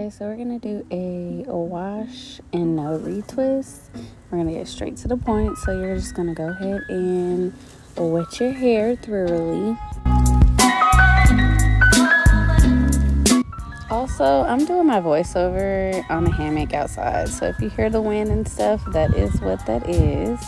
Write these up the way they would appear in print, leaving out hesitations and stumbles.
Okay, so we're gonna do a wash and no retwist. We're gonna get straight to the point. So you're just gonna go ahead and wet your hair thoroughly. Also, I'm doing my voiceover on a hammock outside, so if you hear the wind and stuff, that is what that is.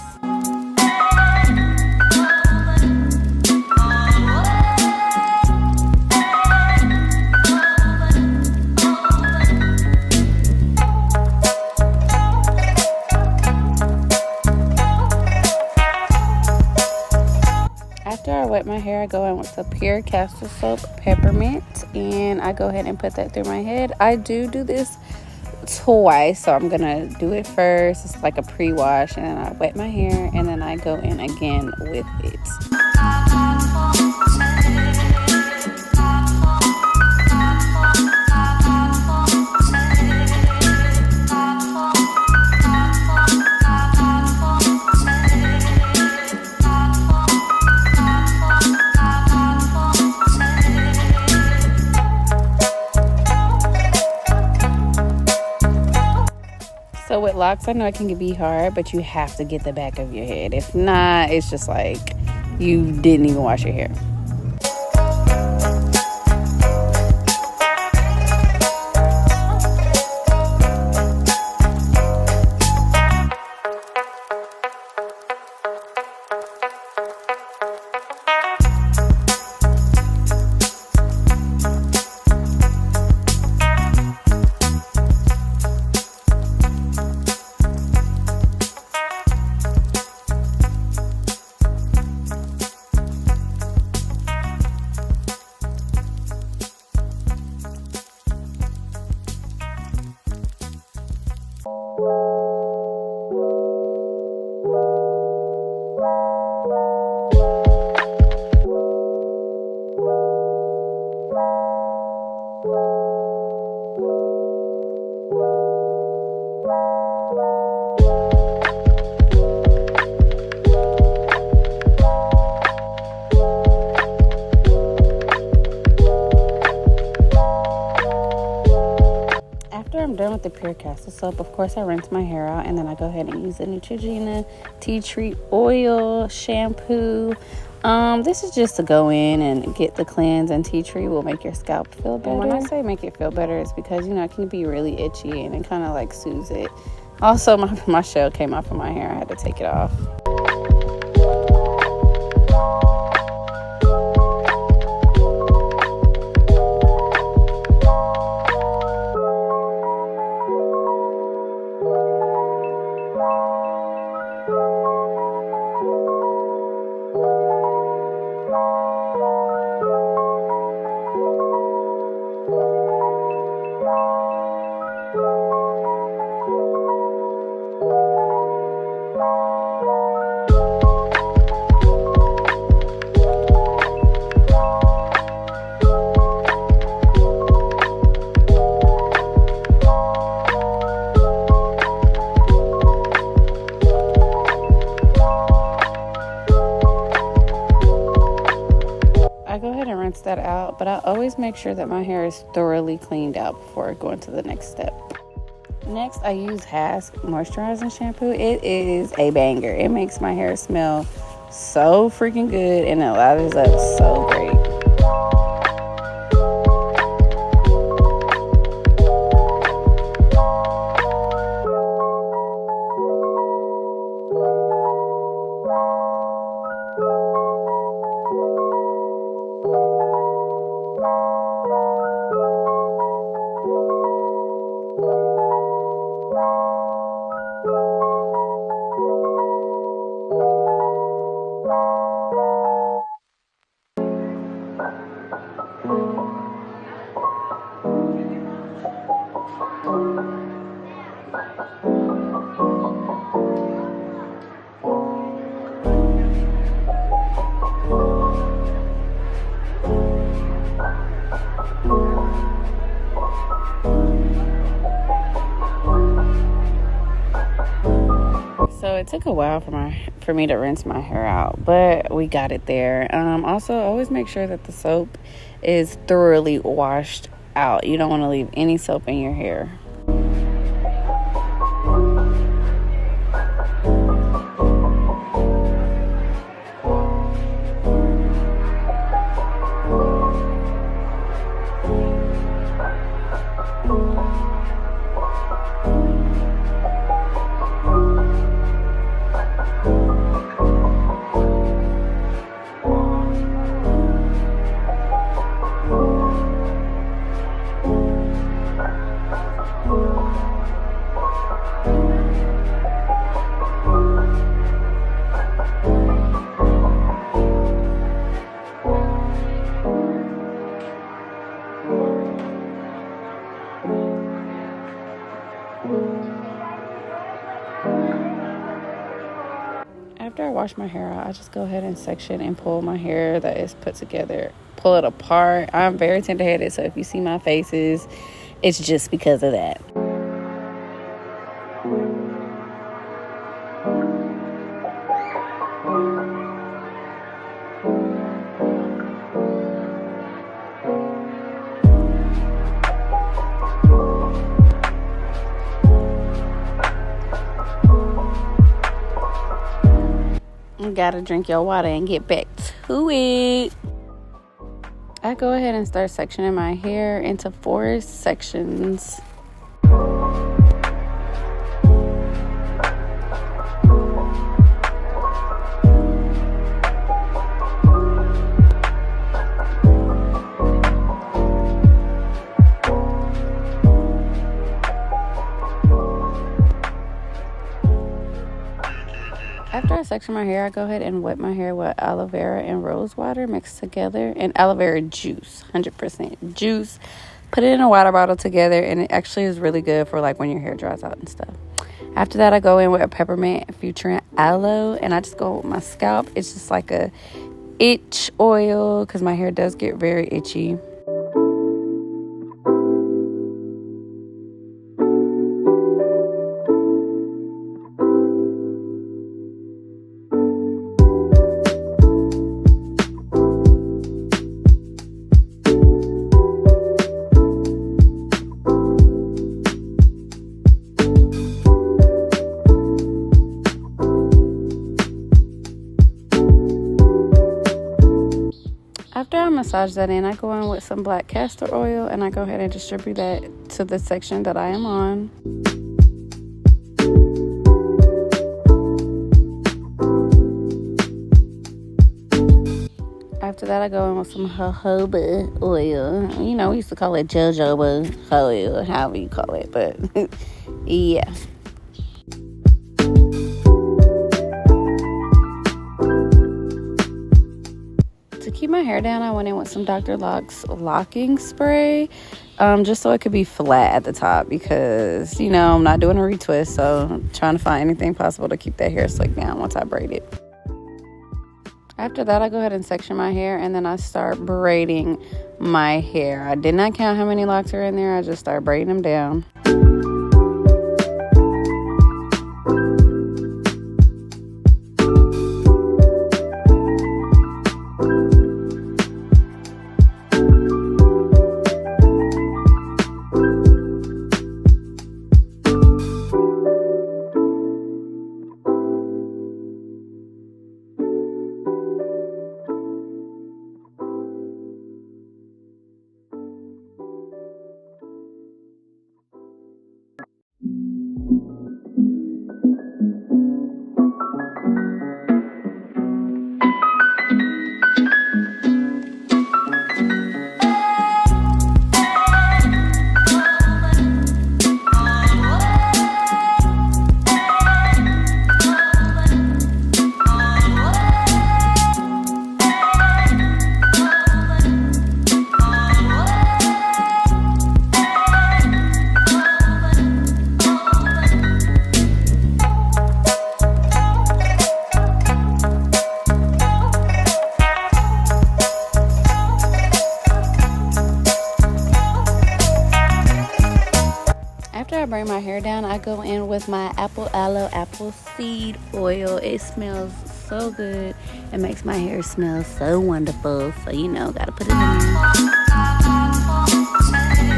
After I wet my hair, I go in with the pure castor soap peppermint, and I go ahead and put that through my head. I do this twice, so I'm gonna do it first. It's like a pre-wash, and then I wet my hair, and then I go in again with it. So with locks, I know it can be hard, but you have to get the back of your head. If not, it's just like you didn't even wash your hair. I'm done with the pure castor soap. Of course, I rinse my hair out, and then I go ahead and use the Neutrogena tea tree oil shampoo. This is just to go in and get the cleanse, and tea tree will make your scalp feel better. And when I say make it feel better, it's because, you know, it can be really itchy, and it kind of like soothes it. Also, my shell came off of my hair. I had to take it off. That out, but I always make sure that my hair is thoroughly cleaned out before going to the next step. Next, I use Hask Moisturizing Shampoo. It is a banger. It makes my hair smell so freaking good, and it lathers up so great. So it took a while for me to rinse my hair out, but we got it there. Also, always make sure that the soap is thoroughly washed out. You don't want to leave any soap in your hair. After I wash my hair out, I just go ahead and section and pull my hair that is put together, pull it apart. I'm very tender-headed, so if you see my faces, it's just because of that. You gotta drink your water and get back to it. I go ahead and start sectioning my hair into 4 sections. After I section my hair, I go ahead and wet my hair with aloe vera and rose water mixed together, and aloe vera juice, 100% juice. Put it in a water bottle together, and it actually is really good for like when your hair dries out and stuff. After that, I go in with a peppermint featuring aloe, and I just go with my scalp. It's just like a itch oil because my hair does get very itchy. After I massage that in, I go in with some black castor oil and I go ahead and distribute that to the section that I am on. After that, I go in with some jojoba oil. You know, we used to call it jojoba oil, however you call it, but yeah. To keep my hair down, I went in with some Dr. LOCS locking spray, just so it could be flat at the top because, you know, I'm not doing a retwist, so I'm trying to find anything possible to keep that hair slicked down once I braid it. After that, I go ahead and section my hair, and then I start braiding my hair. I did not count how many locks are in there. I just start braiding them down. After I braid my hair down, I go in with my apple aloe apple seed oil. It smells so good. It makes my hair smell so wonderful. So, you know, gotta put it in there.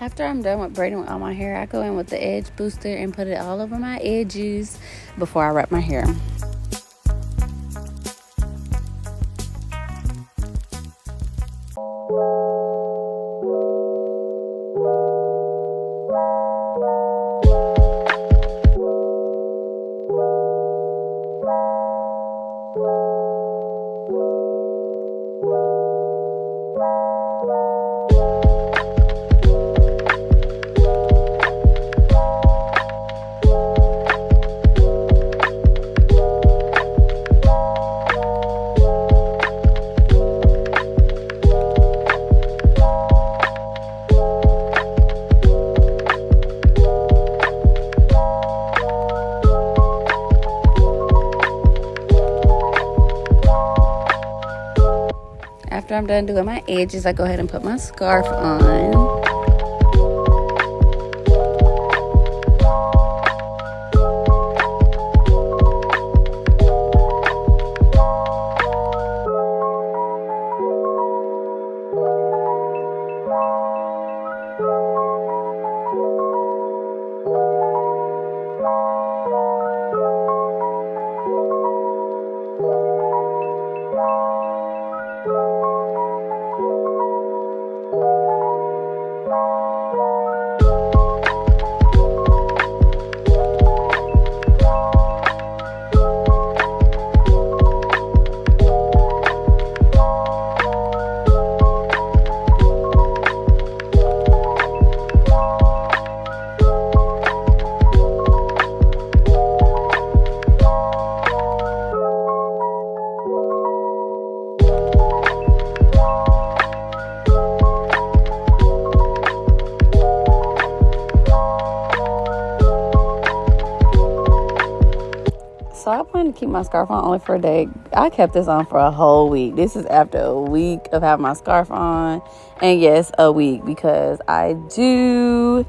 After I'm done with braiding all my hair, I go in with the edge booster and put it all over my edges before I wrap my hair. After I'm done doing my edges, I go ahead and put my scarf on. So I plan to keep my scarf on only for a day. I kept this on for a whole week. This is after a week of having my scarf on. And yes, a week, because I do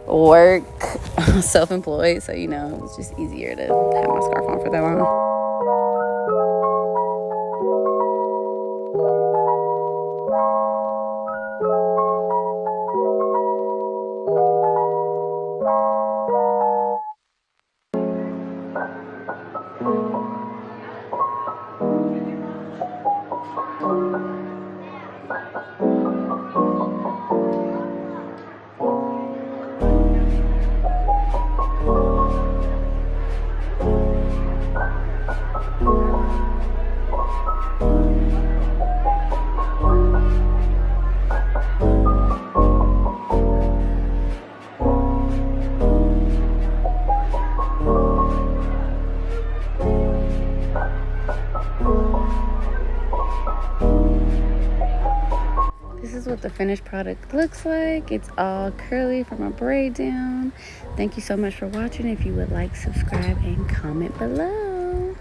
work self-employed. So, it's just easier to have my scarf on for that long. This is what the finished product looks like. It's all curly from a braid down. Thank you so much for watching. If you would like, subscribe and comment below.